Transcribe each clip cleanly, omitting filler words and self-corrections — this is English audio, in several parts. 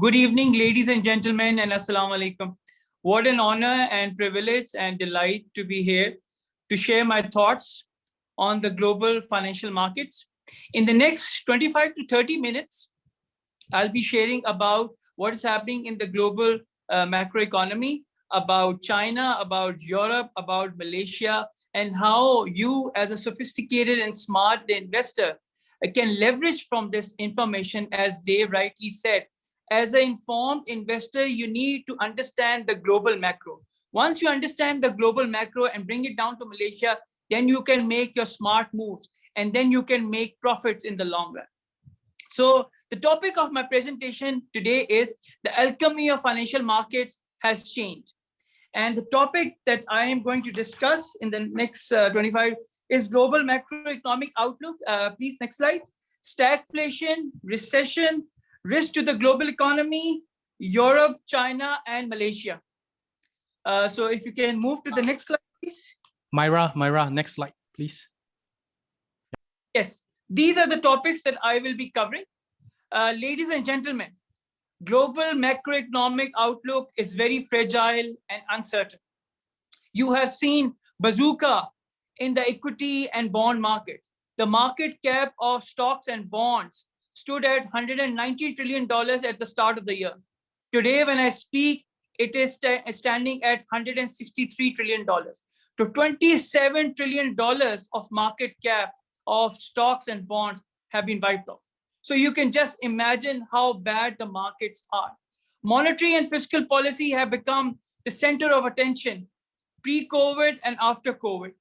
Good evening, ladies and gentlemen, and Assalamu alaikum. What an honor and privilege and delight to be here to share my thoughts on the global financial markets. In the next 25 to 30 minutes, I'll be sharing about what is happening in the global macroeconomy, about China, about Europe, about Malaysia, and how you as a sophisticated and smart investor can leverage from this information. As Dave rightly said, as an informed investor, you need to understand the global macro. Once you understand the global macro and bring it down to Malaysia, then you can make your smart moves and then you can make profits in the long run. So the topic of my presentation today is the alchemy of financial markets has changed. And the topic that I am going to discuss in the next 25 is global macroeconomic outlook. Please, next slide. Stagflation, recession, risk to the global economy, Europe, China, and Malaysia. So if you can move to the next slide, please. Myra, next slide, please. Yes, these are the topics that I will be covering. Ladies and gentlemen, global macroeconomic outlook is very fragile and uncertain. You have seen bazooka in the equity and bond market. The market cap of stocks and bonds stood at $190 trillion at the start of the year. Today, when I speak, it is standing at $163 trillion. So $27 trillion of market cap of stocks and bonds have been wiped off. So you can just imagine how bad the markets are. Monetary and fiscal policy have become the center of attention pre-COVID and after COVID.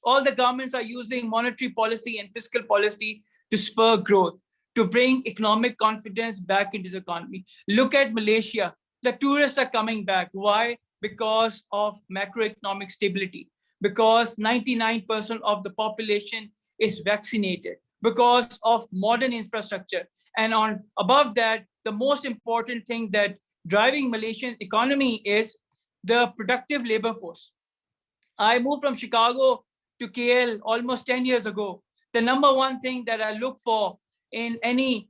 All the governments are using monetary policy and fiscal policy to spur growth, to bring economic confidence back into the economy. Look at Malaysia. The tourists are coming back. Why? Because of macroeconomic stability, because 99% of the population is vaccinated, because of modern infrastructure. And on above that, the most important thing that driving Malaysian economy is the productive labor force. I moved from Chicago to KL almost 10 years ago. The number one thing that I look for in any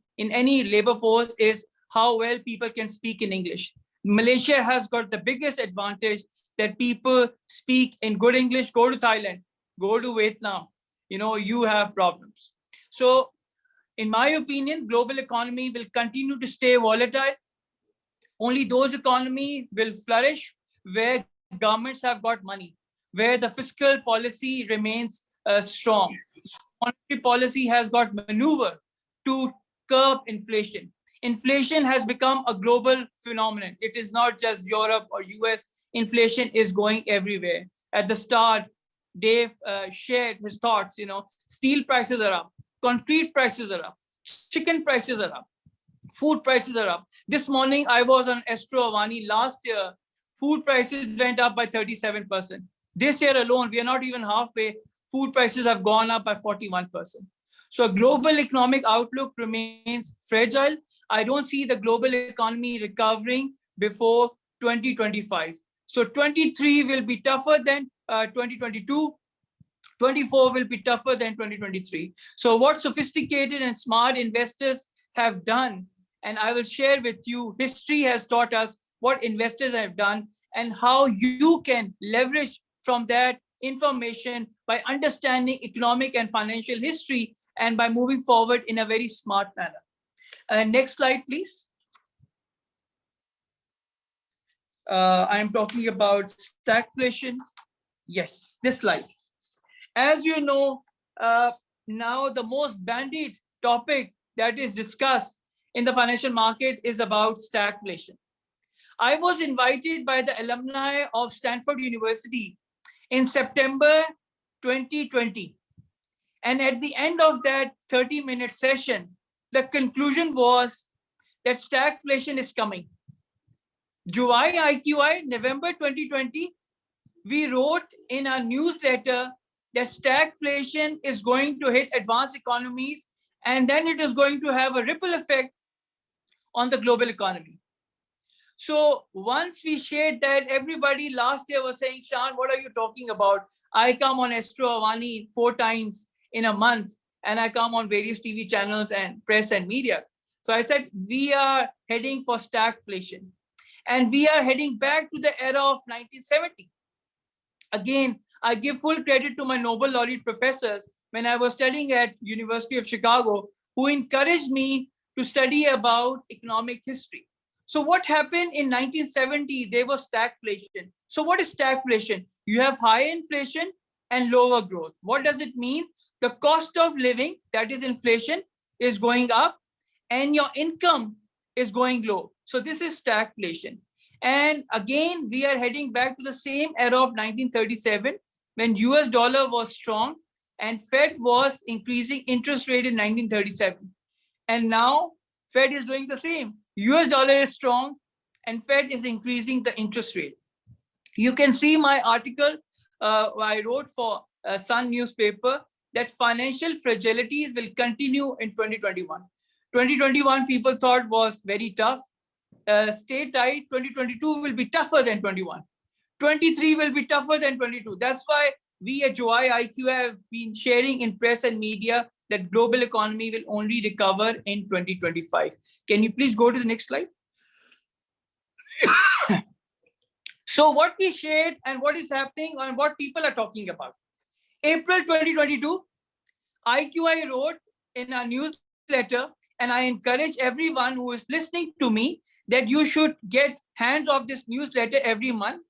labor force is how well people can speak in English. Malaysia has got the biggest advantage that people speak in good English. Go to Thailand, go to Vietnam, you have problems. So in my opinion, global economy will continue to stay volatile. Only those economies will flourish where governments have got money, where the fiscal policy remains strong. Monetary policy has got maneuver to curb inflation. Inflation has become a global phenomenon. It is not just Europe or US. Inflation is going everywhere. At the start, Dave shared his thoughts. Steel prices are up, concrete prices are up, chicken prices are up, food prices are up. This morning, I was on Astro Avani. Last year, food prices went up by 37%. This year alone, we are not even halfway. Food prices have gone up by 41%. So global economic outlook remains fragile. I don't see the global economy recovering before 2025. So 23 will be tougher than 2022. 24 will be tougher than 2023. So what sophisticated and smart investors have done, and I will share with you, history has taught us what investors have done and how you can leverage from that information by understanding economic and financial history and by moving forward in a very smart manner. Next slide, please. I am talking about stagflation. Yes, this slide. As you know, now the most bandied topic that is discussed in the financial market is about stagflation. I was invited by the alumni of Stanford University in September 2020. And at the end of that 30-minute session, the conclusion was that stagflation is coming. July IQI, November 2020, we wrote in our newsletter that stagflation is going to hit advanced economies, and then it is going to have a ripple effect on the global economy. So once we shared that, everybody last year was saying, Shan, what are you talking about? I come on Astro Avani 4 times in a month, and I come on various TV channels and press and media. So I said, we are heading for stagflation. And we are heading back to the era of 1970. Again, I give full credit to my Nobel laureate professors when I was studying at University of Chicago, who encouraged me to study about economic history. So what happened in 1970, there was stagflation. So what is stagflation? You have high inflation and lower growth. What does it mean? The cost of living, that is inflation, is going up and your income is going low. So this is stagflation. And again, we are heading back to the same era of 1937 when US dollar was strong and Fed was increasing interest rate in 1937. And now Fed is doing the same. US dollar is strong and Fed is increasing the interest rate. You can see my article I wrote for Sun newspaper that financial fragilities will continue in 2021. 2021 people thought was very tough. Stay tight, 2022 will be tougher than 21. 23 will be tougher than 22. That's why we at Joy IQ have been sharing in press and media that global economy will only recover in 2025. Can you please go to the next slide? So what we shared and what is happening and what people are talking about. April 2022, IQI wrote in a newsletter, and I encourage everyone who is listening to me that you should get hands of this newsletter every month.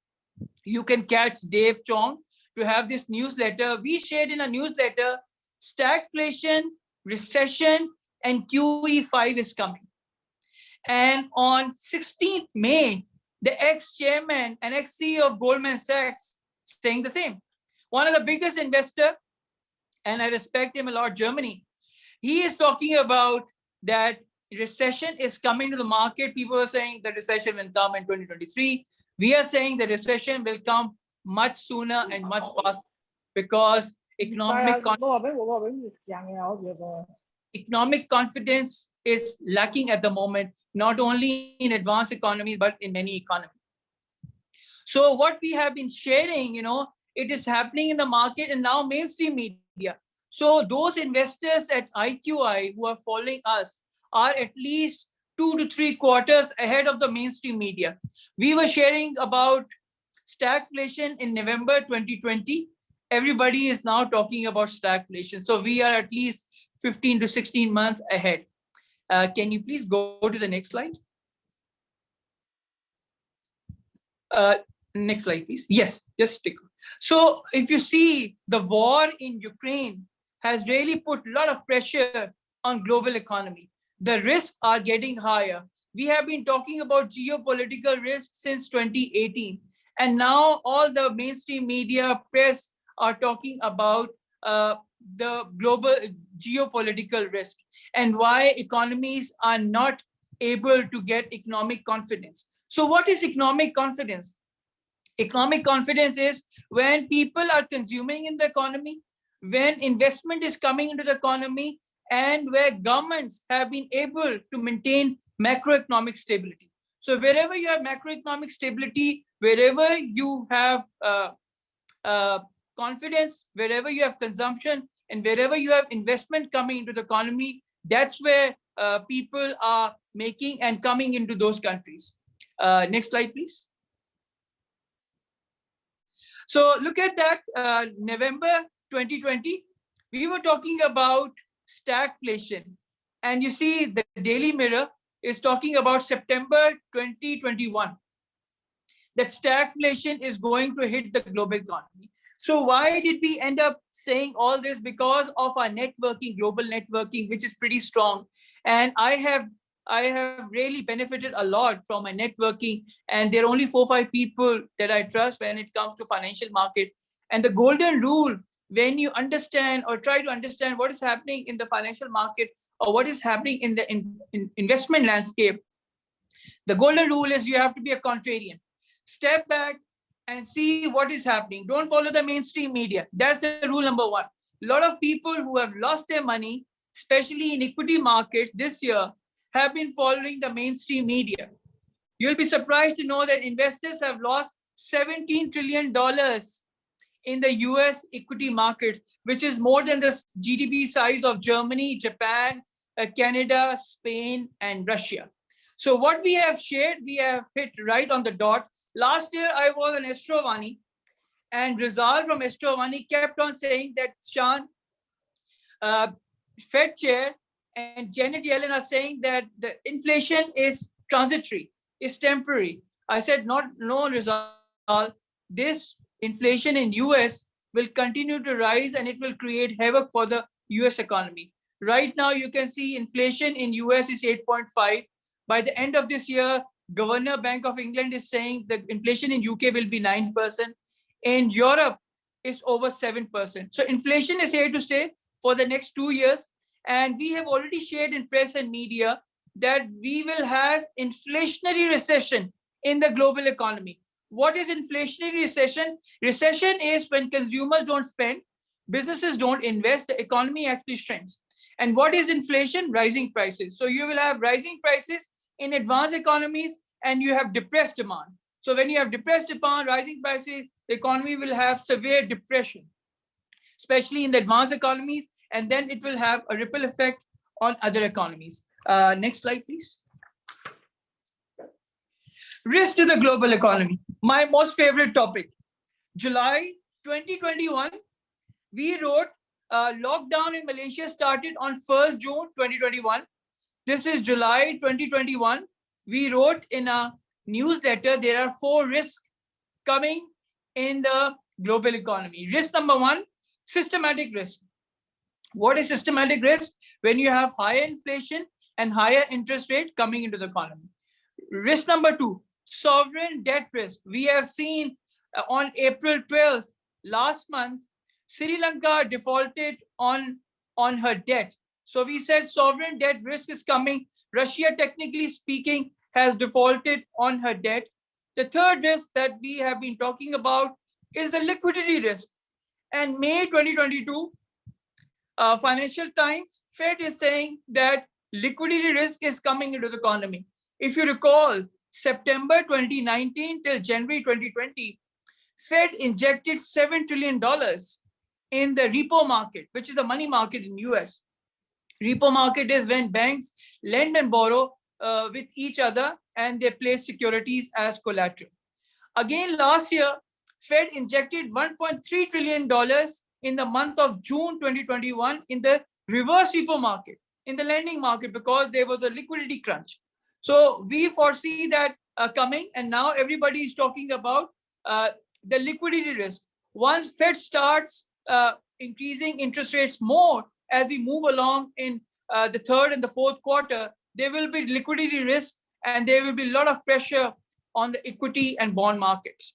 You can catch Dave Chong to have this newsletter. We shared in a newsletter, stagflation, recession, and QE5 is coming. And on 16th May, the ex-chairman and ex-CEO of Goldman Sachs saying the same. One of the biggest investor, and I respect him a lot, Germany, he is talking about that recession is coming to the market. People are saying the recession will come in 2023. We are saying the recession will come much sooner and much faster because economic confidence is lacking at the moment, not only in advanced economies, but in many economies. So what we have been sharing, it is happening in the market and now mainstream media. So those investors at IQI who are following us are at least 2 to 3 quarters ahead of the mainstream media. We were sharing about stagflation in November 2020. Everybody is now talking about stagflation. So we are at least 15 to 16 months ahead. Can you please go to the next slide? Next slide, please. Yes, just stick. So if you see, the war in Ukraine has really put a lot of pressure on global economy. The risks are getting higher. We have been talking about geopolitical risks since 2018. And now all the mainstream media press are talking about the global geopolitical risk and why economies are not able to get economic confidence. So what is economic confidence? Economic confidence is when people are consuming in the economy, when investment is coming into the economy, and where governments have been able to maintain macroeconomic stability. So wherever you have macroeconomic stability, wherever you have confidence, wherever you have consumption, and wherever you have investment coming into the economy, that's where people are making and coming into those countries. Next slide, please. So look at that, November 2020, we were talking about stagflation. And you see the Daily Mirror is talking about September 2021. That stagflation is going to hit the global economy. So why did we end up saying all this? Because of our networking, global networking, which is pretty strong. And I have really benefited a lot from my networking. And there are only 4 or 5 people that I trust when it comes to financial market. And the golden rule, when you understand or try to understand what is happening in the financial market or what is happening in the investment landscape, the golden rule is you have to be a contrarian. Step back and see what is happening. Don't follow the mainstream media. That's the rule number 1. A lot of people who have lost their money, especially in equity markets this year, have been following the mainstream media. You'll be surprised to know that investors have lost $17 trillion in the US equity market, which is more than the GDP size of Germany, Japan, Canada, Spain, and Russia. So what we have shared, we have hit right on the dot. Last year, I was an Astrovani, and Rizal from Astrovani kept on saying that, Shan, uh, Fed chair and Janet Yellen are saying that the inflation is transitory, is temporary. I said, not, no, Rizal. This inflation in US will continue to rise and it will create havoc for the US economy. Right now, you can see inflation in US is 8.5. By the end of this year, Governor Bank of England is saying the inflation in UK will be 9%. In Europe, is over 7%. So inflation is here to stay for the next 2 years. And we have already shared in press and media that we will have inflationary recession in the global economy. What is inflationary recession? Recession is when consumers don't spend, businesses don't invest, the economy actually shrinks. And what is inflation? Rising prices. So you will have rising prices in advanced economies and you have depressed demand. So when you have depressed demand, rising prices, the economy will have severe depression, especially in the advanced economies, and then it will have a ripple effect on other economies. Next slide, please. Risk to the global economy, my most favorite topic. July 2021, we wrote lockdown in Malaysia started on 1st June 2021. This is July 2021. We wrote in a newsletter, there are 4 risks coming in the global economy. Risk number 1, systematic risk. What is systematic risk? When you have higher inflation and higher interest rate coming into the economy. Risk number 2, sovereign debt risk. We have seen on April 12th, last month, Sri Lanka defaulted on her debt. So we said sovereign debt risk is coming. Russia, technically speaking, has defaulted on her debt. The third risk that we have been talking about is the liquidity risk. And May 2022, Financial Times, Fed is saying that liquidity risk is coming into the economy. If you recall, September 2019 till January 2020, Fed injected $7 trillion in the repo market, which is the money market in US. Repo market is when banks lend and borrow with each other and they place securities as collateral. Again, last year, Fed injected $1.3 trillion in the month of June 2021 in the reverse repo market, in the lending market, because there was a liquidity crunch. So we foresee that coming, and now everybody is talking about the liquidity risk. Once Fed starts increasing interest rates more as we move along in the third and the fourth quarter, there will be liquidity risk and there will be a lot of pressure on the equity and bond markets.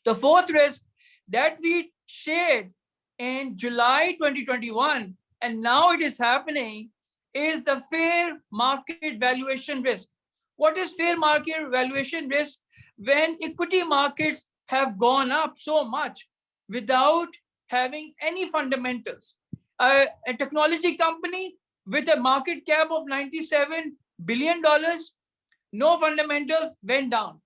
The fourth risk that we shared in July 2021, and now it is happening, is the fair market valuation risk. What is fair market valuation risk? When equity markets have gone up so much without having any fundamentals. A technology company with a market cap of $97 billion, no fundamentals, went down.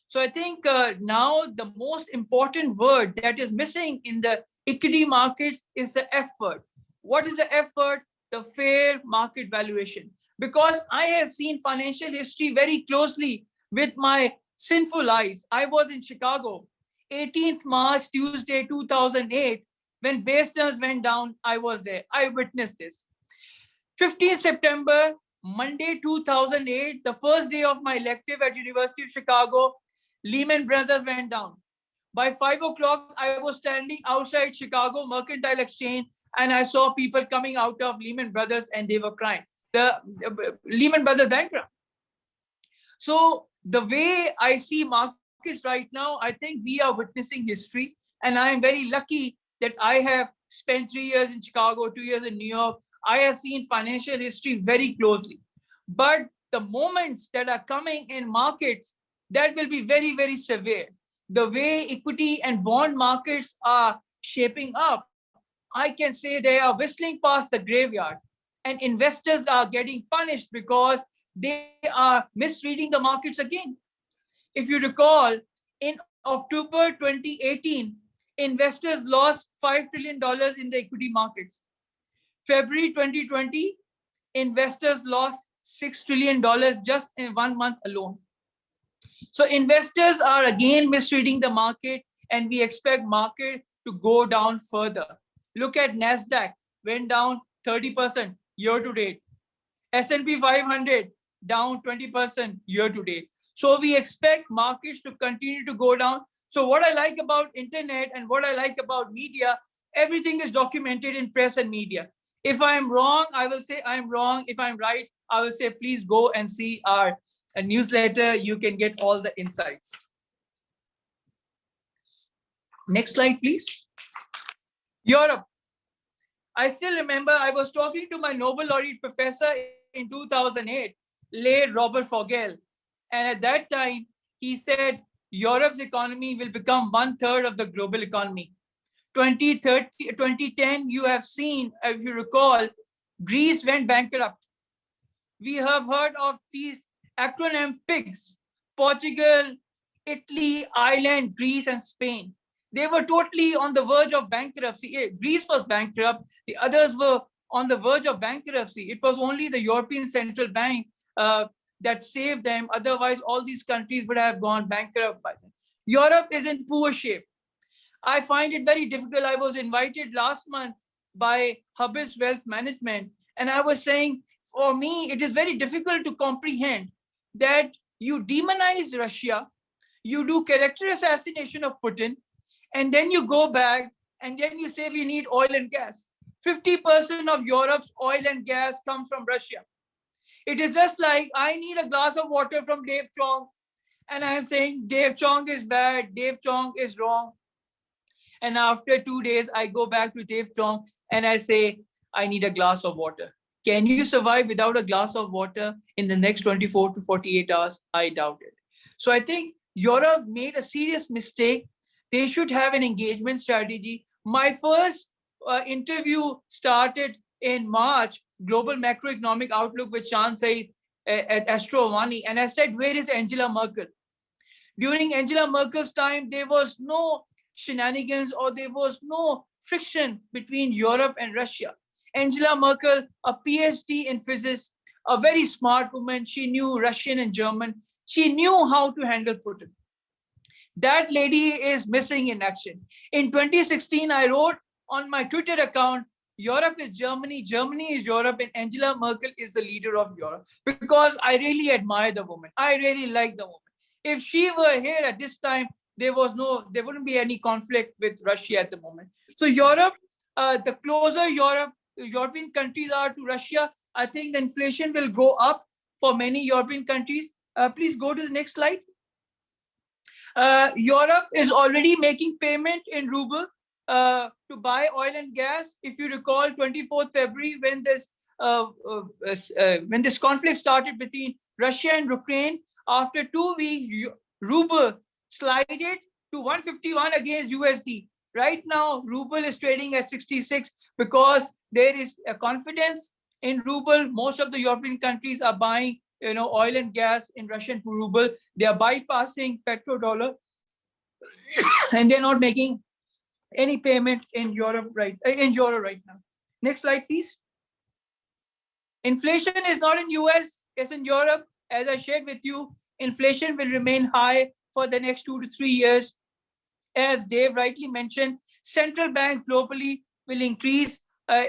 So I think now the most important word that is missing in the equity markets is the F word. What is the F word? The fair market valuation. Because I have seen financial history very closely with my sinful eyes. I was in Chicago, 18th March, Tuesday, 2008, when base terms went down. I was there. I witnessed this. 15th September, Monday, 2008, the first day of my elective at University of Chicago, Lehman Brothers went down. By 5 o'clock, I was standing outside Chicago Mercantile Exchange and I saw people coming out of Lehman Brothers and they were crying. The Lehman Brothers bankrupt. So the way I see markets right now, I think we are witnessing history. And I am very lucky that I have spent 3 years in Chicago, 2 years in New York. I have seen financial history very closely. But the moments that are coming in markets, that will be very, very severe. The way equity and bond markets are shaping up, I can say they are whistling past the graveyard and investors are getting punished because they are misreading the markets again. If you recall, in October 2018, investors lost $5 trillion in the equity markets. February 2020, investors lost $6 trillion just in 1 month alone. So investors are again misreading the market, and we expect market to go down further. Look at NASDAQ, went down 30% year to date. S&P 500 down 20% year to date. So we expect markets to continue to go down. So what I like about internet and what I like about media, everything is documented in press and media. If I'm wrong, I will say I'm wrong. If I'm right, I will say, please go and see our newsletter. You can get all the insights. Next slide, please. Europe. I still remember I was talking to my Nobel laureate professor in 2008, late Robert Fogel. And at that time, he said, Europe's economy will become 1/3 of the global economy. 2010, you have seen, if you recall, Greece went bankrupt. We have heard of these acronym PIGS: Portugal, Italy, Ireland, Greece, and Spain. They were totally on the verge of bankruptcy. Greece was bankrupt. The others were on the verge of bankruptcy. It was only the European Central Bank that saved them. Otherwise, all these countries would have gone bankrupt by then. Europe is in poor shape. I find it very difficult. I was invited last month by Hubis Wealth Management, and I was saying, for me, it is very difficult to comprehend that you demonize Russia, you do character assassination of Putin, and then you go back and then you say we need oil and gas. 50% of Europe's oil and gas comes from Russia. It is just like I need a glass of water from Dave Chong, and I am saying Dave Chong is bad, Dave Chong is wrong. And after 2 days, I go back to Dave Chong and I say, I need a glass of water. Can you survive without a glass of water in the next 24 to 48 hours? I doubt it. So I think Europe made a serious mistake. They should have an engagement strategy. My first interview started in March, Global Macroeconomic Outlook with Chan Said at Astro Vani. And I said, where is Angela Merkel? During Angela Merkel's time, there was no shenanigans or there was no friction between Europe and Russia. Angela Merkel, a PhD in physics, a very smart woman. She knew Russian and German. She knew how to handle Putin. That lady is missing in action. In 2016, I wrote on my Twitter account, Europe is Germany, Germany is Europe, and Angela Merkel is the leader of Europe, because I really admire the woman. I really like the woman. If she were here at this time, there wouldn't be any conflict with Russia at the moment. So Europe, the closer European countries are to Russia, I think the inflation will go up for many European countries. Please go to the next slide. Europe is already making payment in ruble to buy oil and gas. If you recall, 24th February, when this conflict started between Russia and Ukraine, after 2 weeks, ruble slided to 151 against USD. Right now, ruble is trading at 66 because there is a confidence in ruble. Most of the European countries are buying, oil and gas in Russian ruble. They are bypassing petrodollar, and they're not making any payment in Europe right now. Next slide, please. Inflation is not in US, it's in Europe. As I shared with you, inflation will remain high for the next 2 to 3 years. As Dave rightly mentioned, central banks globally will increase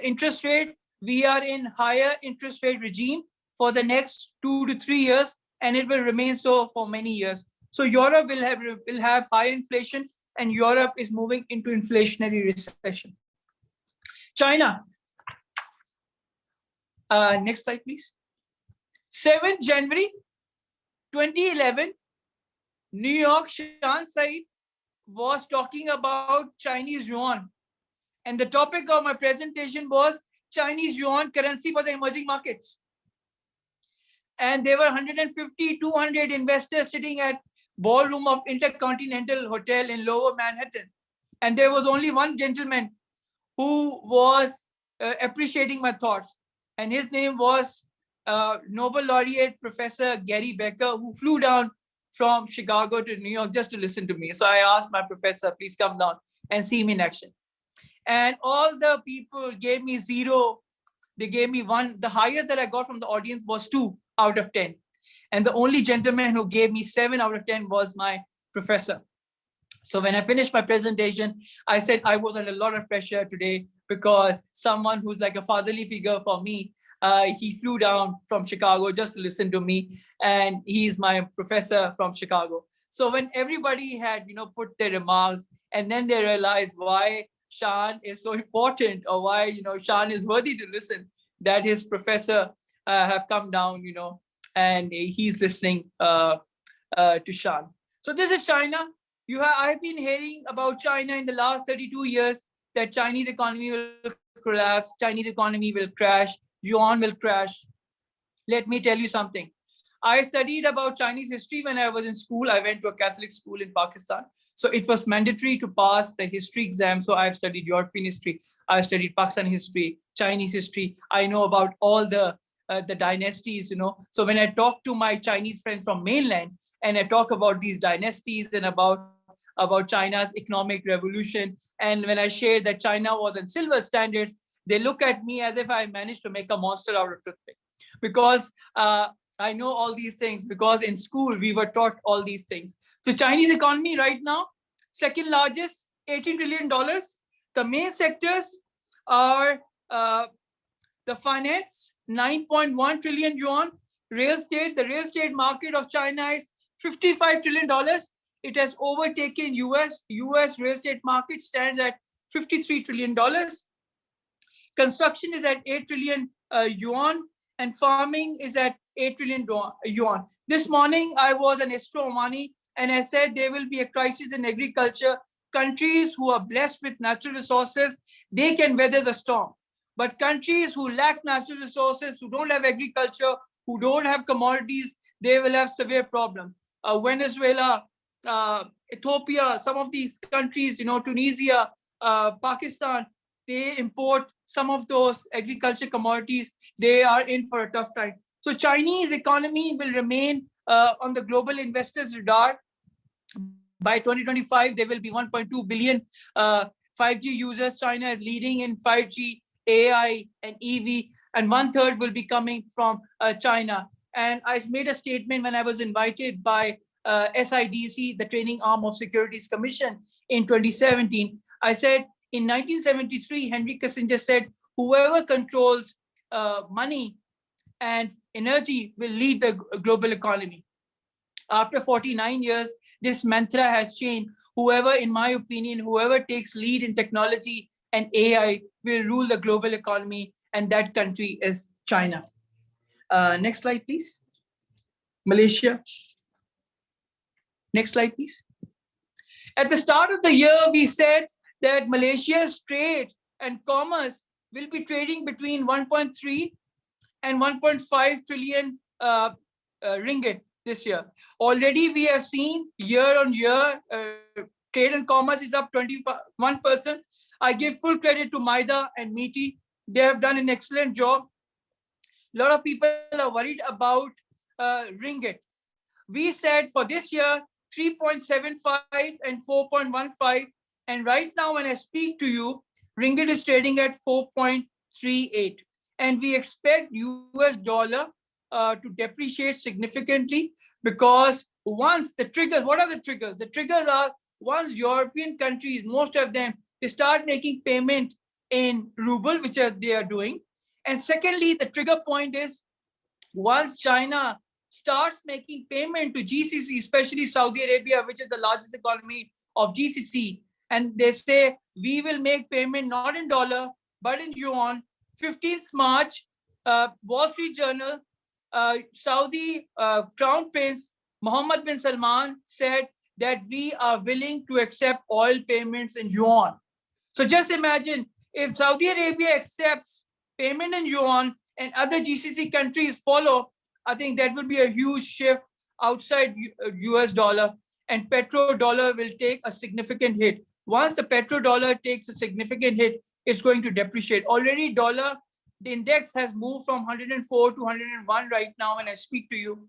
interest rate. We are in higher interest rate regime for the next 2 to 3 years, and it will remain so for many years. So Europe will have high inflation, and Europe is moving into inflationary recession. China. Next slide, please. 7th January 2011, New York, Shan Said was talking about Chinese yuan. And the topic of my presentation was Chinese yuan currency for the emerging markets. And there were 150, 200 investors sitting at ballroom of Intercontinental Hotel in Lower Manhattan. And there was only one gentleman who was appreciating my thoughts. And his name was Nobel laureate Professor Gary Becker, who flew down from Chicago to New York just to listen to me. So I asked my professor, please come down and see me in action. And all the people gave me zero. they gave me 1. The highest that I got from the audience was 2 out of 10. And the only gentleman who gave me 7 out of 10 was my professor. So when I finished my presentation, I said I was under a lot of pressure today because someone who's like a fatherly figure for me, he flew down from Chicago just to listen to me. And he's my professor from Chicago. So when everybody had, put their remarks, and then they realized why Shan is so important, or why, Shan is worthy to listen, that his professor have come down, and he's listening to Shan. So this is China. I've been hearing about China in the last 32 years, that Chinese economy will collapse, Chinese economy will crash, yuan will crash. Let me tell you something. I studied about Chinese history when I was in school. I went to a Catholic school in Pakistan. So it was mandatory to pass the history exam. So I've studied European history. I studied Pakistan history, Chinese history. I know about all the dynasties, So when I talk to my Chinese friends from mainland, and I talk about these dynasties and about China's economic revolution, and when I share that China was in silver standards, they look at me as if I managed to make a monster out of toothpick, because I know all these things, because in school we were taught all these things. So Chinese economy right now, second largest, $18 trillion. The main sectors are the finance, 9.1 trillion yuan. Real estate, the real estate market of China is $55 trillion. It has overtaken US. US real estate market stands at $53 trillion. Construction is at 8 trillion yuan, and farming is at 8 trillion yuan. This morning, I was an Astro Omani, and I said there will be a crisis in agriculture. Countries who are blessed with natural resources, they can weather the storm. But countries who lack natural resources, who don't have agriculture, who don't have commodities, they will have severe problems. Venezuela, Ethiopia, some of these countries, Tunisia, Pakistan, they import some of those agriculture commodities. They are in for a tough time. So Chinese economy will remain on the global investors' radar. By 2025, there will be 1.2 billion 5G users. China is leading in 5G, AI, and EV, and 1/3 will be coming from China. And I made a statement when I was invited by SIDC, the training arm of Securities Commission, in 2017. I said, in 1973, Henry Kissinger said, whoever controls money and energy will lead the global economy. After 49 years, this mantra has changed. Whoever, in my opinion, whoever takes lead in technology and AI will rule the global economy, and that country is China. Next slide, please. Malaysia. Next slide, please. At the start of the year, we said that Malaysia's trade and commerce will be trading between 1.3 and 1.5 trillion ringgit this year. Already we have seen year on year, trade and commerce is up 21%. I give full credit to Maida and Meeti. They have done an excellent job. A lot of people are worried about ringgit. We said for this year, 3.75 and 4.15. And right now, when I speak to you, ringgit is trading at 4.38. And we expect US dollar to depreciate significantly, because once the triggers, what are the triggers? The triggers are once European countries, most of them, they start making payment in ruble, which they are doing. And secondly, the trigger point is once China starts making payment to GCC, especially Saudi Arabia, which is the largest economy of GCC, and they say, we will make payment not in dollar, but in yuan. 15th March, Wall Street Journal, Saudi Crown Prince Mohammed bin Salman said that we are willing to accept oil payments in yuan. So just imagine if Saudi Arabia accepts payment in yuan and other GCC countries follow, I think that will be a huge shift outside US dollar, and petrodollar will take a significant hit. Once the petrodollar takes a significant hit, it's going to depreciate. Already dollar, the index has moved from 104 to 101 right now when I speak to you.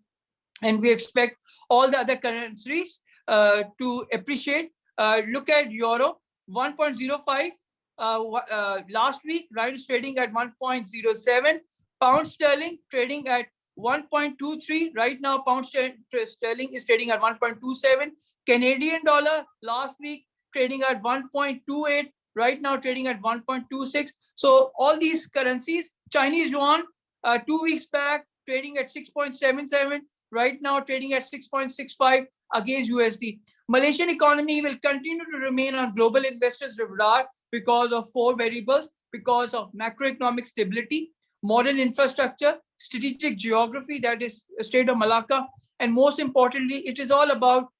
And we expect all the other currencies to appreciate. Look at euro, 1.05. Last week, Rand is trading at 1.07. Pound sterling trading at 1.23. Right now, pound sterling is trading at 1.27. Canadian dollar last week trading at 1.28. Right now, trading at 1.26. So all these currencies, Chinese yuan, 2 weeks back, trading at 6.77. Right now, trading at 6.65 against USD. Malaysian economy will continue to remain on global investors' radar because of four variables: because of macroeconomic stability, modern infrastructure, strategic geography, that is Strait of Malacca, and most importantly, it is all about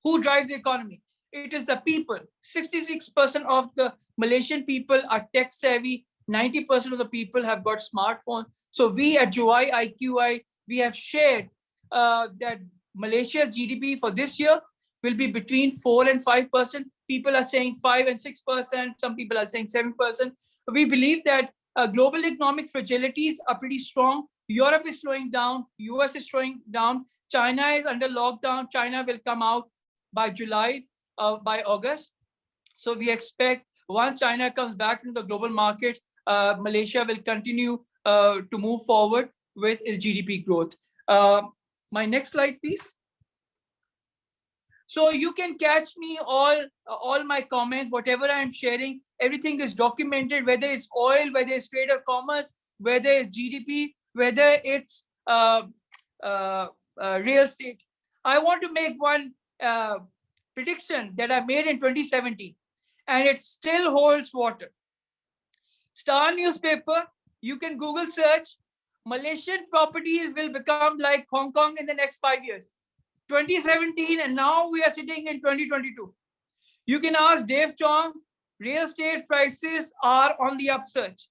who drives the economy. It is the people. 66% of the Malaysian people are tech savvy. 90% of the people have got smartphones. So we at Juwai IQI, we have shared that Malaysia's GDP for this year will be between 4 and 5%. People are saying 5 and 6%. Some people are saying 7%. We believe that global economic fragilities are pretty strong. Europe is slowing down. US is slowing down. China is under lockdown. China will come out by July, by August. So we expect once China comes back into the global markets, Malaysia will continue to move forward with its GDP growth. My next slide, please. So you can catch me all my comments, whatever I'm sharing, everything is documented, whether it's oil, whether it's trade or commerce, whether it's GDP, whether it's real estate. I want to make one prediction that I made in 2017, and it still holds water. Star newspaper, you can Google search, Malaysian properties will become like Hong Kong in the next 5 years. 2017, and now we are sitting in 2022. You can ask Dave Chong, real estate prices are on the upsurge.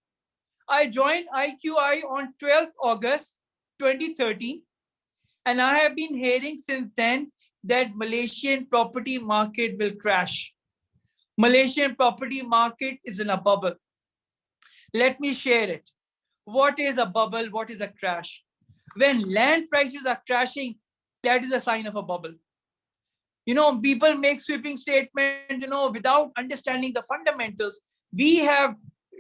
I joined IQI on 12th August 2013, and I have been hearing since then that Malaysian property market will crash. Malaysian property market is in a bubble. Let me share it. What is a bubble? What is a crash? When land prices are crashing, that is a sign of a bubble. People make sweeping statements, without understanding the fundamentals. We have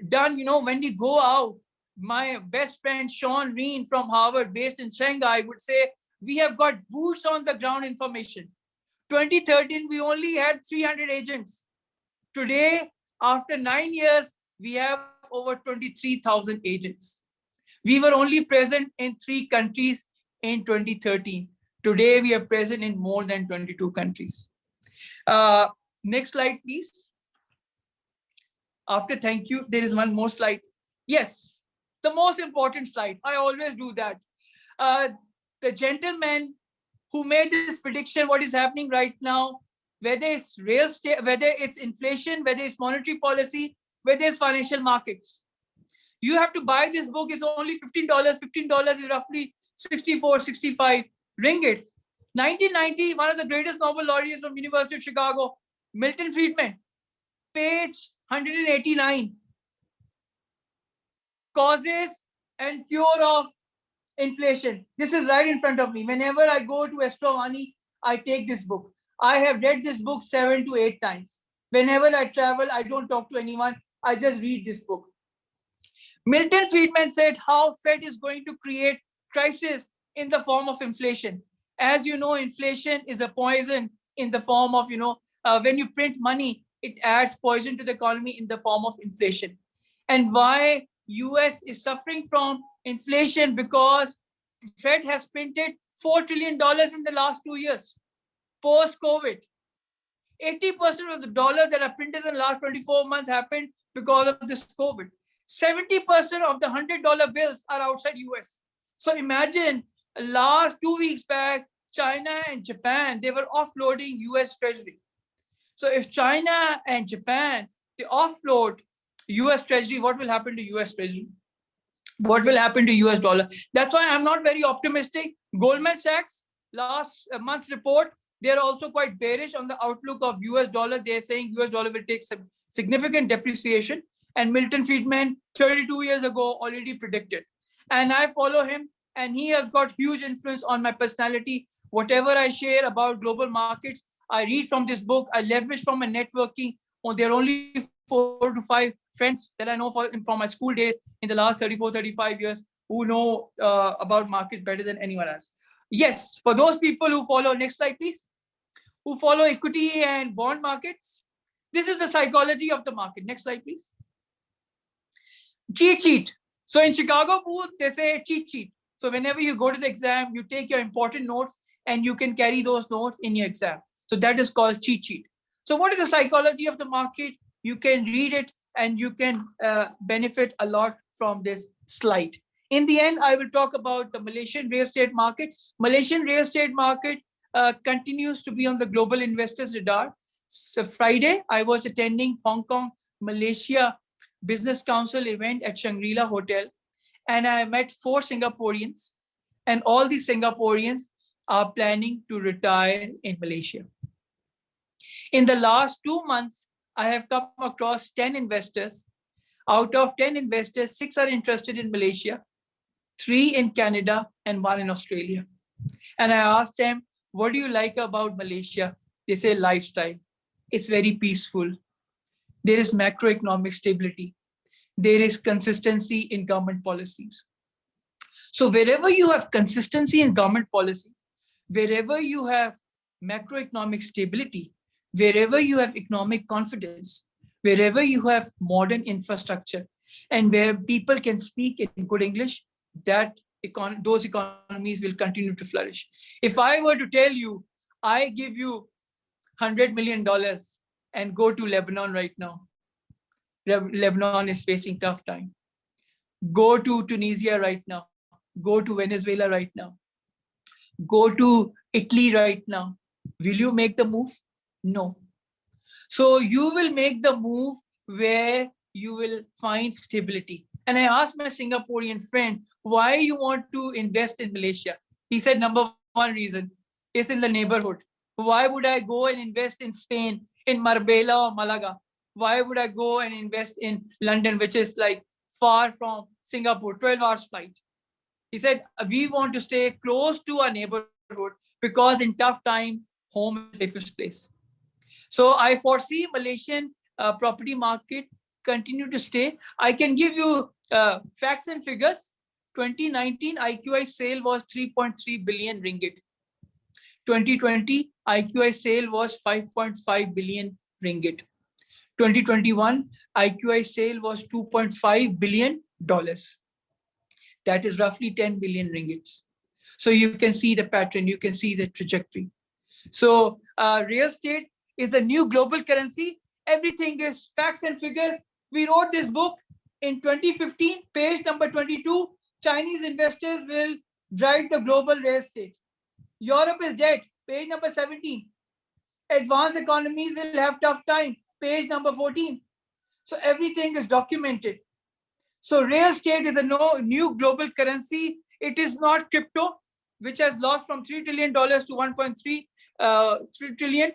done, when we go out, my best friend Sean Reen from Harvard, based in Shanghai, would say, we have got boots on the ground information. 2013, we only had 300 agents. Today, after 9 years, we have over 23,000 agents. We were only present in 3 countries in 2013. Today, we are present in more than 22 countries. Next slide, please. After thank you, there is one more slide. Yes, the most important slide. I always do that. The gentleman who made this prediction, what is happening right now, whether it's real estate, whether it's inflation, whether it's monetary policy, whether it's financial markets. You have to buy this book. It's only $15. $15 is roughly 64, 65 ringgits. 1990, one of the greatest Nobel laureates from University of Chicago, Milton Friedman, page 189. Causes and cure of inflation. This is right in front of me. Whenever I go to Estrovani, I take this book. I have read this book 7 to 8 times. Whenever I travel, I don't talk to anyone. I just read this book. Milton Friedman said how Fed is going to create crisis in the form of inflation. As you know, inflation is a poison in the form of, when you print money, it adds poison to the economy in the form of inflation. And why US is suffering from inflation? Because Fed has printed $4 trillion in the last 2 years, post-COVID. 80% of the dollars that are printed in the last 24 months happened because of this COVID. 70% of the $100 bills are outside US. So imagine last 2 weeks back, China and Japan, they were offloading US Treasury. So if China and Japan, they offload US Treasury, what will happen to US Treasury? What will happen to US dollar? That's why I'm not very optimistic. Goldman Sachs, last month's report, they're also quite bearish on the outlook of US dollar. They're saying US dollar will take some significant depreciation. And Milton Friedman, 32 years ago, already predicted. And I follow him, and he has got huge influence on my personality. Whatever I share about global markets, I read from this book. I leverage from my networking. There are only 4 to 5 friends that I know from my school days in the last 34, 35 years who know about markets better than anyone else. Yes, for those people who follow, next slide, please, who follow equity and bond markets, this is the psychology of the market. Next slide, please. Cheat sheet. So in Chicago booth, they say cheat sheet. So whenever you go to the exam, you take your important notes and you can carry those notes in your exam. So that is called cheat sheet. So what is the psychology of the market? You can read it and you can benefit a lot from this slide. In the end, I will talk about the Malaysian real estate market. Malaysian real estate market continues to be on the global investors' radar. So Friday, I was attending Hong Kong, Malaysia Business Council event at Shangri-La Hotel, and I met 4 Singaporeans, and all these Singaporeans are planning to retire in Malaysia. In the last 2 months, I have come across 10 investors. Out of 10 investors, 6 are interested in Malaysia, 3 in Canada, and 1 in Australia. And I asked them, what do you like about Malaysia? They say lifestyle. It's very peaceful. There is macroeconomic stability. There is consistency in government policies. So wherever you have consistency in government policies, wherever you have macroeconomic stability, wherever you have economic confidence, wherever you have modern infrastructure, and where people can speak in good English, those economies will continue to flourish. If I were to tell you, I give you $100 million and go to Lebanon right now, Lebanon is facing tough time. Go to Tunisia right now. Go to Venezuela right now. Go to Italy right now. Will you make the move? No. So you will make the move where you will find stability. And I asked my Singaporean friend, why you want to invest in Malaysia? He said, number one reason is in the neighborhood. Why would I go and invest in Spain, in Marbella or Malaga? Why would I go and invest in London, which is like far from Singapore, 12 hours flight? He said, we want to stay close to our neighborhood because in tough times, home is the safest place. So I foresee Malaysian property market continue to stay. I can give you facts and figures. 2019 IQI sale was 3.3 billion ringgit. 2020 IQI sale was 5.5 billion ringgit. 2021 IQI sale was $2.5 billion. That is roughly 10 billion ringgits. So you can see the pattern, you can see the trajectory. So real estate is a new global currency. Everything is facts and figures. We wrote this book in 2015, page number 22. Chinese investors will drive the global real estate. Europe is dead, page number 17. Advanced economies will have tough time, page number 14. So everything is documented. So real estate is a new global currency. It is not crypto, which has lost from $3 trillion to 1.3 trillion.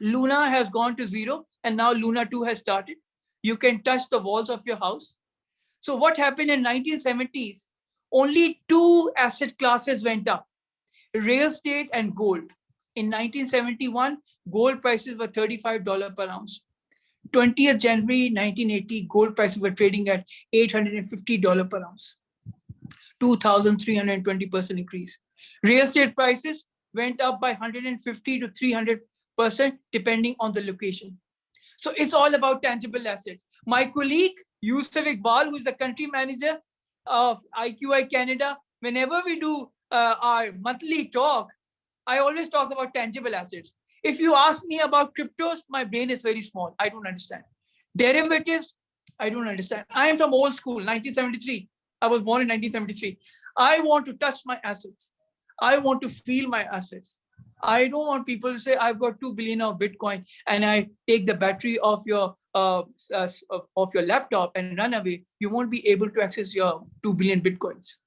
Luna has gone to 0, and now Luna 2 has started. You can touch the walls of your house. So what happened in 1970s? Only 2 asset classes went up, real estate and gold. In 1971, gold prices were $35 per ounce. 20th January 1980, gold prices were trading at $850 per ounce. 2,320% increase. Real estate prices went up by 150 to 300% depending on the location. So it's all about tangible assets. My colleague, Yusuf Iqbal, who is the country manager of IQI Canada, whenever we do our monthly talk, I always talk about tangible assets. If you ask me about cryptos, my brain is very small. I don't understand. Derivatives, I don't understand. I am from old school, 1973. I was born in 1973. I want to touch my assets. I want to feel my assets. I don't want people to say, I've got 2 billion of Bitcoin and I take the battery of your laptop and run away. You won't be able to access your 2 billion Bitcoins.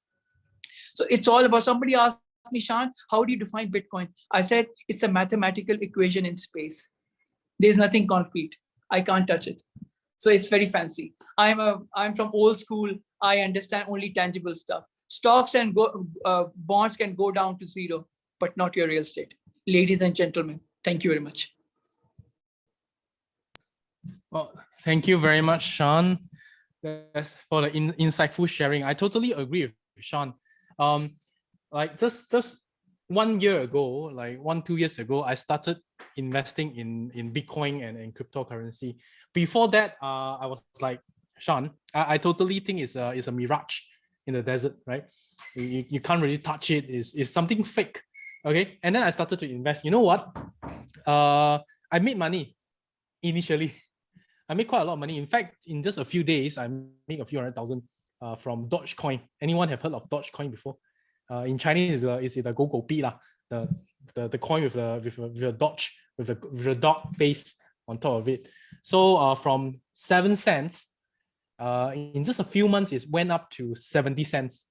So it's all about, somebody asked me, Shan, how do you define Bitcoin? I said, it's a mathematical equation in space. There's nothing concrete. I can't touch it. So it's very fancy. I'm from old school. I understand only tangible stuff. Stocks and bonds can go down to 0, but not your real estate. Ladies and gentlemen, thank you very much. Well, thank you very much, Sean, for the insightful sharing. I totally agree with Sean. Like just 1 year ago, like 2 years ago, I started investing in Bitcoin and cryptocurrency. Before that, I was like, Sean, I totally think it's a mirage in the desert, right? You can't really touch it. It's something fake. Okay. And then I started to invest. You know what? I made money initially. I made quite a lot of money. In fact, in just a few days, I made a few 100,000 from Dogecoin. Anyone have heard of Dogecoin before? In Chinese, is the go go pi lah, the coin with a Doge with a dog face on top of it. So from 7 cents, in just a few months, it went up to 70 cents,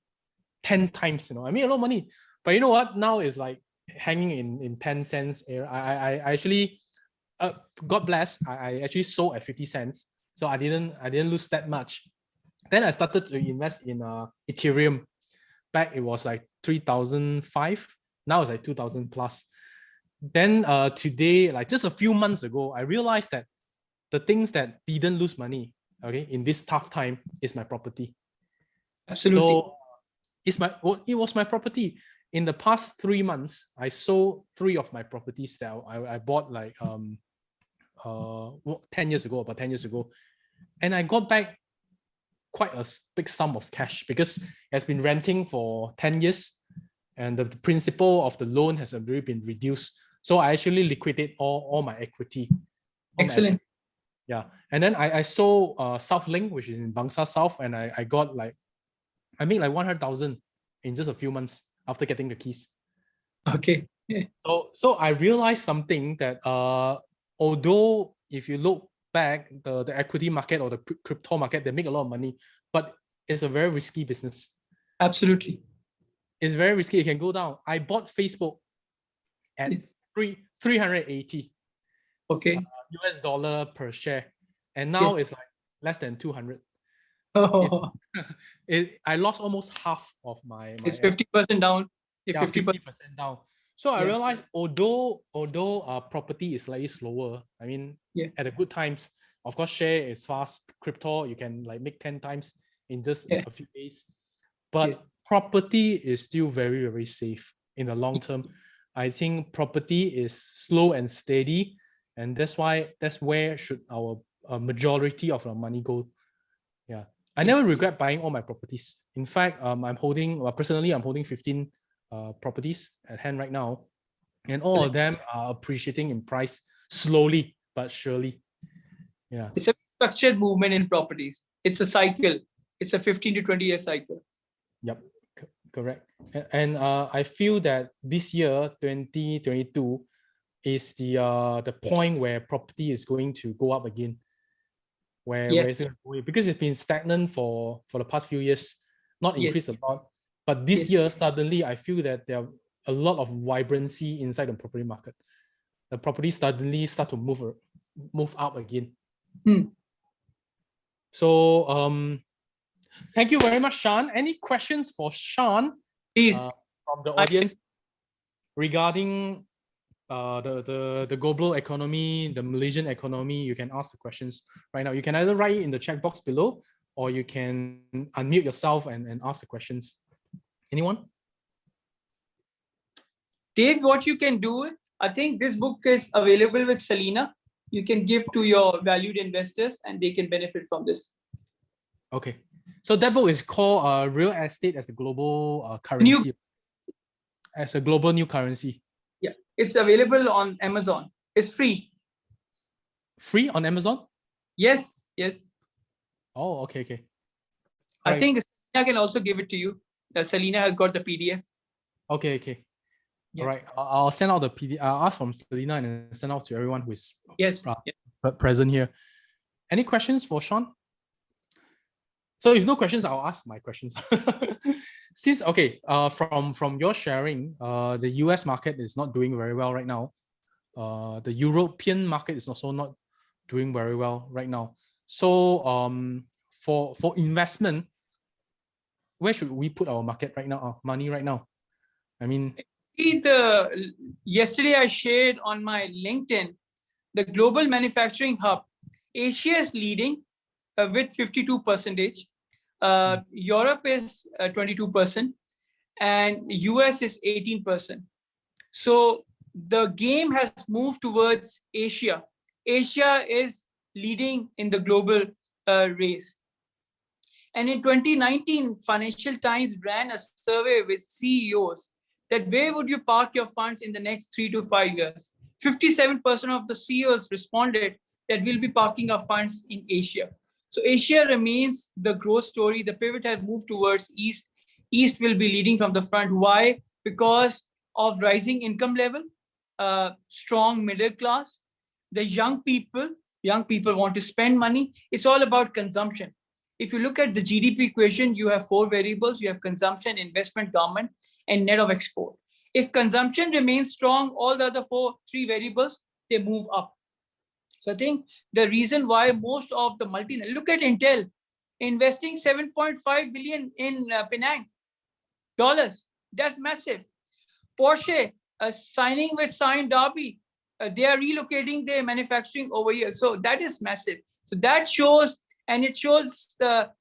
10 times. You know, I made a lot of money. But you know what? Now it's like hanging in 10 cents. I actually, God bless, I actually sold at 50 cents. So I didn't lose that much. Then I started to invest in Ethereum. Back it was like 3,005. Now it's like 2,000 plus. Then today, like just a few months ago, I realized that the things that didn't lose money, okay, in this tough time is my property. Absolutely. So it was my property. In the past 3 months, I sold 3 of my properties that I bought like 10 years ago, about 10 years ago. And I got back quite a big sum of cash because it has been renting for 10 years and the principal of the loan has already been reduced. So I actually liquidate all my equity. Excellent. Yeah. And then I sold South Link, which is in Bangsa South, and I got like, I made like 100,000 in just a few months after getting the keys. Okay. Yeah. So I realized something that although if you look back, the equity market or the crypto market, they make a lot of money, but it's a very risky business. Absolutely. It's very risky. It can go down. I bought Facebook at Yes. 380 Okay. US dollar per share, and now it's like less than 200. Oh, I lost almost half of my it's 50% down. yeah, 50%. 50% down. So I Yeah. realized although property is slightly slower, I mean, Yeah. at the good times, of course, share is fast. Crypto, you can like make 10 times in just Yeah. a few days. But Yes. property is still very, very safe in the long term. I think property is slow and steady, and that's where should our majority of our money go. Yeah, I never regret buying all my properties. In fact, I'm holding, well, personally, I'm holding 15 properties at hand right now, and all of them are appreciating in price slowly but surely. Yeah. It's a structured movement in properties. It's a cycle. It's a 15 to 20 year cycle. Yep. Correct. And I feel that this year, 2022, is the point where property is going to go up again. Where it's going to go, because it's been stagnant for the past few years, not increased a lot. But this year, suddenly, I feel that there are a lot of vibrancy inside the property market. The property suddenly start to move up again. So thank you very much, Sean. Any questions for Sean? Please. From the audience regarding the global economy, the Malaysian economy? You can ask the questions right now. You can either write it in the chat box below, or you can unmute yourself and ask the questions. Anyone? Dave, what you can do, I think this book is available with Selena. You can give to your valued investors and they can benefit from this. Okay. So that book is called Real Estate as a Global Currency. As a global new currency. Yeah, it's available on Amazon. It's free. Free on Amazon? Yes, yes. Oh, okay, okay. I think Selena can also give it to you. Selena has got the PDF. Okay, okay. Yeah. All right, I'll send out the PDF. I'll ask from Selena and send out to everyone who is present here. Any questions for Sean? So if no questions, I'll ask my questions. Since, okay, from your sharing, the US market is not doing very well right now. The European market is also not doing very well right now. So for investment, where should we put our market right now, our money right now? I mean, yesterday I shared on my LinkedIn the global manufacturing hub Asia is leading with 52%. Europe is 22%, and US is 18%. So the game has moved towards Asia. Asia is leading in the global race. And in 2019, Financial Times ran a survey with CEOs that where would you park your funds in the next 3 to 5 years? 57% of the CEOs responded that we'll be parking our funds in Asia. So Asia remains the growth story. The pivot has moved towards East. East will be leading from the front. Why? Because of rising income level, strong middle class, the young people want to spend money. It's all about consumption. If you look at the GDP equation, you have 4 variables. You have consumption, investment, government, and net of export. If consumption remains strong, all the other three variables, they move up. So I think the reason why most of the look at Intel, investing 7.5 billion in Penang dollars. That's massive. Porsche signing with Sign Derby. They are relocating their manufacturing over here. So that is massive. So that shows, and it shows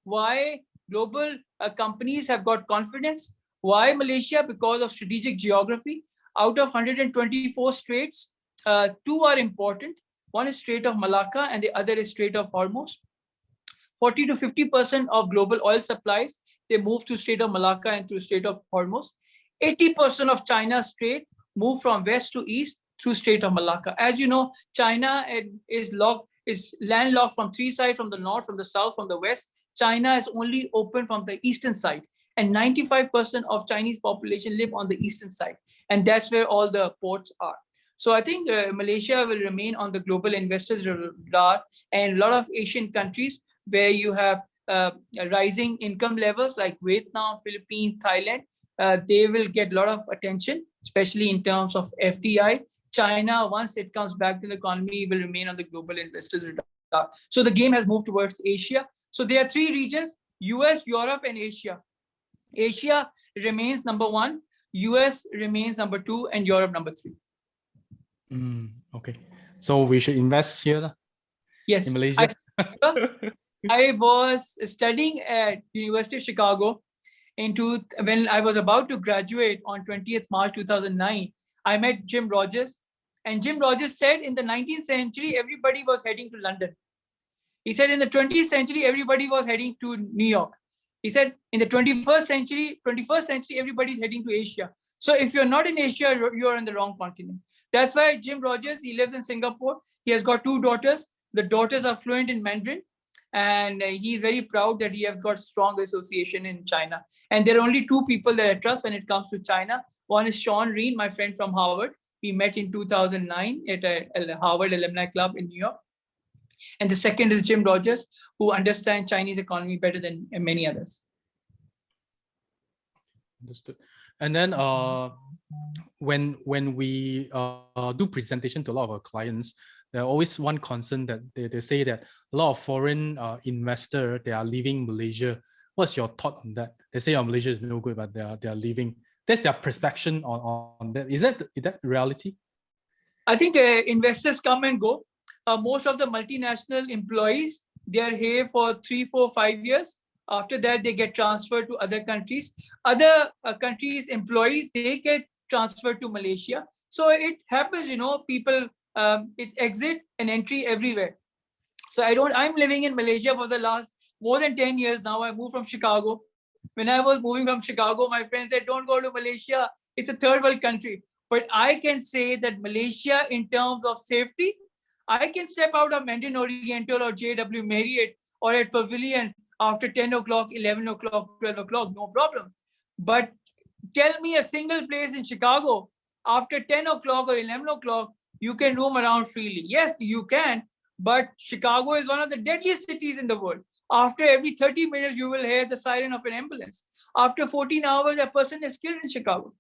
why global companies have got confidence. Why Malaysia? Because of strategic geography. Out of 124 straits, 2 are important. One is Strait of Malacca and the other is Strait of Hormuz. 40 to 50% of global oil supplies, they move to Strait of Malacca and through Strait of Hormuz. 80% of China's trade move from west to east through Strait of Malacca. As you know, China is landlocked from 3 sides, from the north, from the south, from the west. China is only open from the eastern side. And 95% of Chinese population live on the eastern side. And that's where all the ports are. So I think Malaysia will remain on the global investors radar, and a lot of Asian countries where you have rising income levels like Vietnam, Philippines, Thailand, they will get a lot of attention, especially in terms of FDI. China, once it comes back to the economy, will remain on the global investors radar. So the game has moved towards Asia. So there are 3 regions: US, Europe, and Asia. Asia remains number 1, US remains number 2, and Europe number 3. Okay, so we should invest here yes, in Malaysia. I was studying at University of Chicago when I was about to graduate on 20th March 2009. I met Jim Rogers, and Jim Rogers said in the 19th century, everybody was heading to London. He said in the 20th century, everybody was heading to New York. He said in the 21st century, everybody's heading to Asia. So if you're not in Asia, you're on the wrong continent. That's why Jim Rogers, he lives in Singapore. He has got 2 daughters. The daughters are fluent in Mandarin. And he's very proud that he has got strong association in China. And there are only 2 people that I trust when it comes to China. One is Sean Reen, my friend from Harvard. We met in 2009 at a Harvard Alumni Club in New York. And the second is Jim Rogers, who understands Chinese economy better than many others. Understood. And then when we do presentation to a lot of our clients, there's always one concern that they say that a lot of foreign investors, they are leaving Malaysia. What's your thought on that? They say Malaysia is no good, but they are leaving. That's their perception on that. Is that reality? I think investors come and go. Most of the multinational employees, they are here for 3, 4, 5 years. After that, they get transferred to other countries. Other countries' employees, they get transferred to Malaysia. So it happens, people, it's exit and entry everywhere. So I'm living in Malaysia for the last more than 10 years now. I moved from Chicago. When I was moving from Chicago, my friends said, don't go to Malaysia. It's a third world country. But I can say that Malaysia, in terms of safety, I can step out of Mandarin Oriental or JW Marriott or at Pavilion after 10 o'clock, 11 o'clock, 12 o'clock, no problem. But tell me a single place in Chicago, after 10 o'clock or 11 o'clock, you can roam around freely. Yes, you can, but Chicago is one of the deadliest cities in the world. After every 30 minutes, you will hear the siren of an ambulance. After 14 hours, a person is killed in Chicago.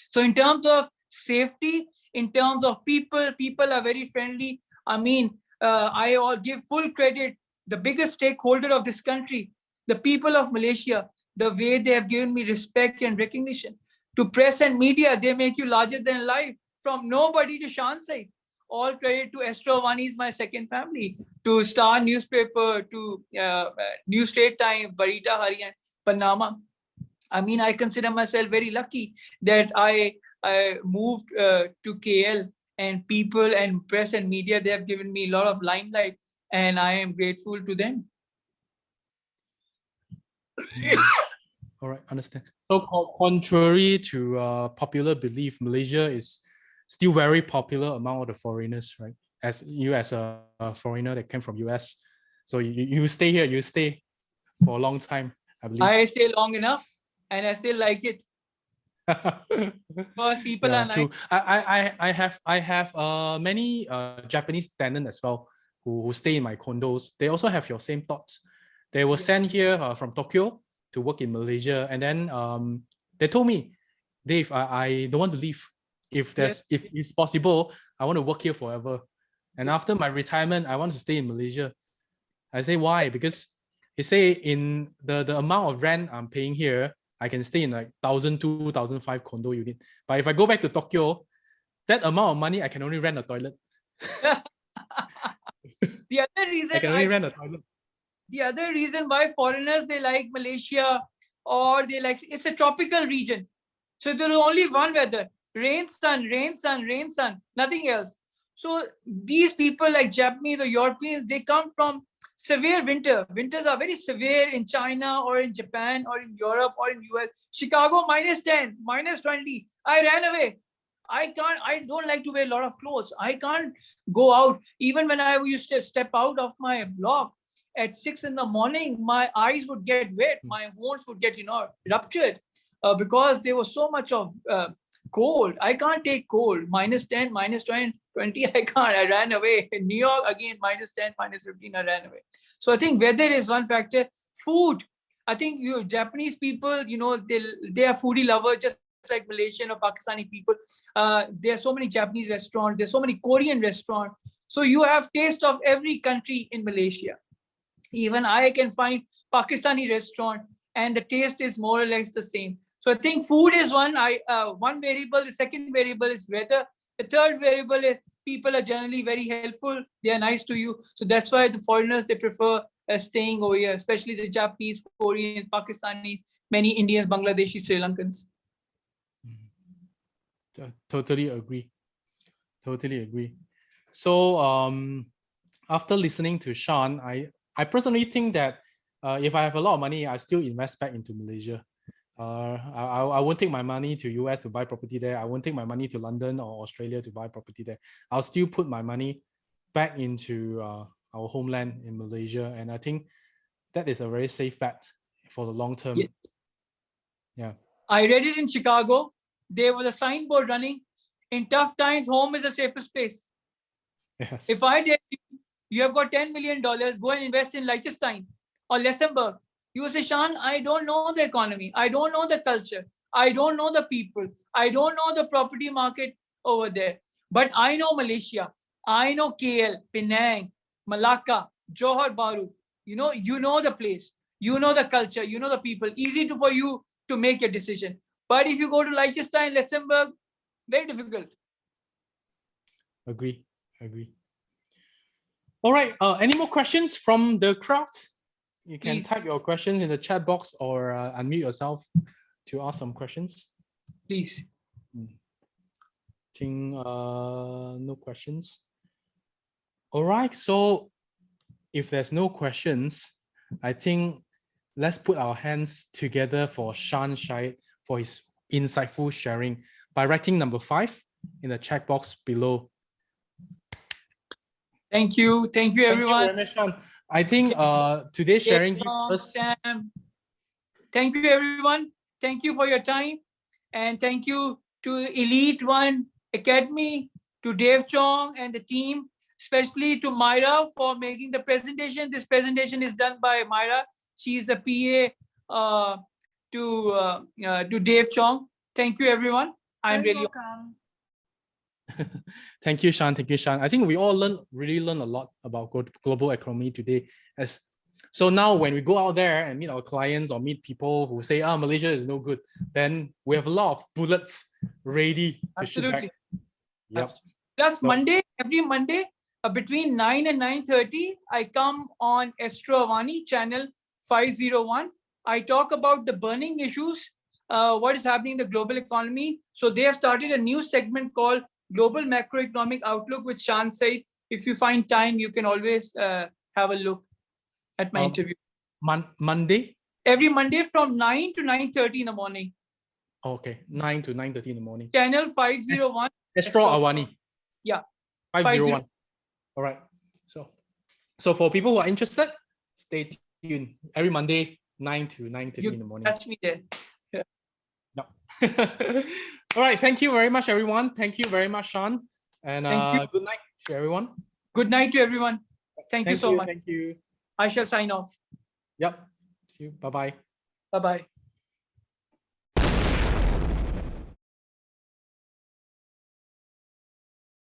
So in terms of safety, in terms of people are very friendly. I mean, I give full credit, the biggest stakeholder of this country, the people of Malaysia, the way they have given me respect and recognition. To press and media, they make you larger than life, from nobody to Shansai. all credit to Astro Vani is my second family, to Star newspaper, to New Straight Time, Barita Harian, Panama. I mean, I consider myself very lucky that I moved to KL, and people and press and media, they have given me a lot of limelight, and I am grateful to them. All right, understand. So contrary to popular belief, Malaysia is still very popular among all the foreigners, right? As you as a foreigner that came from US, so you stay here, you stay for a long time, I believe. I stay long enough, and I still like it. Because people Yeah, are true. like, I have many Japanese tenants as well who stay in my condos. They also have your same thoughts. They were sent here from Tokyo to work in Malaysia, and then they told me, Dave, I don't want to leave. If it's possible, I want to work here forever. And after my retirement, I want to stay in Malaysia. I say, why? Because they say in the amount of rent I'm paying here, I can stay in like 1,000, 2,005 condo unit. But if I go back to Tokyo, that amount of money, I can only rent a toilet. the other reason I can only rent a toilet. The other reason why foreigners, they like Malaysia, or they like, it's a tropical region. So there is only one weather: rain, sun, rain, sun, rain, sun, nothing else. So these people like Japanese or Europeans, they come from severe winter. Winters are very severe in China or in Japan or in Europe or in US. Chicago, -10, -20. I ran away. I don't like to wear a lot of clothes. I can't go out. Even when I used to step out of my block at 6 in the morning, my eyes would get wet. My bones would get, ruptured because there was so much of cold. I can't take cold. -10, -20, I can't. I ran away. In New York, again, -10, -15, I ran away. So I think weather is one factor. Food. I think Japanese people, they are foodie lovers, just like Malaysian or Pakistani people. There are so many Japanese restaurants. There's so many Korean restaurants. So you have taste of every country in Malaysia. Even I can find Pakistani restaurant, and the taste is more or less the same. So I think food is one variable. The second variable is weather. The third variable is people are generally very helpful. They are nice to you. So that's why the foreigners, they prefer staying over here, especially the Japanese, Koreans, Pakistanis, many Indians, Bangladeshi, Sri Lankans. Totally agree. Totally agree. So after listening to Sean, I personally think that if I have a lot of money, I still invest back into Malaysia. I won't take my money to US to buy property there. I won't take my money to London or Australia to buy property there. I'll still put my money back into our homeland in Malaysia. And I think that is a very safe bet for the long term. Yeah. I read it in Chicago. There was a signboard running: in tough times, home is the safest place. Yes. If I tell you, you have got $10 million, go and invest in Liechtenstein or Luxembourg, you will say, Sean, I don't know the economy. I don't know the culture. I don't know the people. I don't know the property market over there. But I know Malaysia. I know KL, Penang, Malacca, Johor Bahru. You know the place. You know the culture. You know the people. Easy for you to make a decision. But if you go to Liechtenstein, Luxembourg, very difficult. Agree. All right. Any more questions from the crowd? You can type your questions in the chat box or unmute yourself to ask some questions. Please. Think no questions. All right. So if there's no questions, I think let's put our hands together for Sean Shahid for his insightful sharing by writing number 5 in the chat box below. Thank you, everyone. Thank you very much, Sean. I think today's sharing gives us... Thank you, everyone. Thank you for your time. And thank you to Elite One Academy, to Dave Chong and the team, especially to Myra for making the presentation. This presentation is done by Myra. She is the PA to Dave Chong. Thank you, everyone. I'm really welcome. Thank you, Sean. Thank you, Sean. I think we all really learn a lot about global economy today. So now when we go out there and meet our clients or meet people who say, Malaysia is no good, then we have a lot of bullets ready to shoot back. Yep. Plus, Monday every Monday between 9 and 9:30, I come on Astro Avani channel 501. I talk about the burning issues, what is happening in the global economy. So they have started a new segment called Global Macroeconomic Outlook, which Shan said, if you find time, you can always have a look at my interview. Monday? Every Monday from 9 to 9:30 in the morning. Okay, 9 to 9:30 in the morning. Channel 501. Astro Avani. Yeah. 501. All right. So for people who are interested, stay tuned. Every Monday, 9 to 9:30 in the morning. Catch me there. No. All right. Thank you very much, everyone. Thank you very much, Sean. And good night to everyone. Good night to everyone. Thank you so much. Thank you. I shall sign off. Yep. See you. Bye-bye. Bye-bye.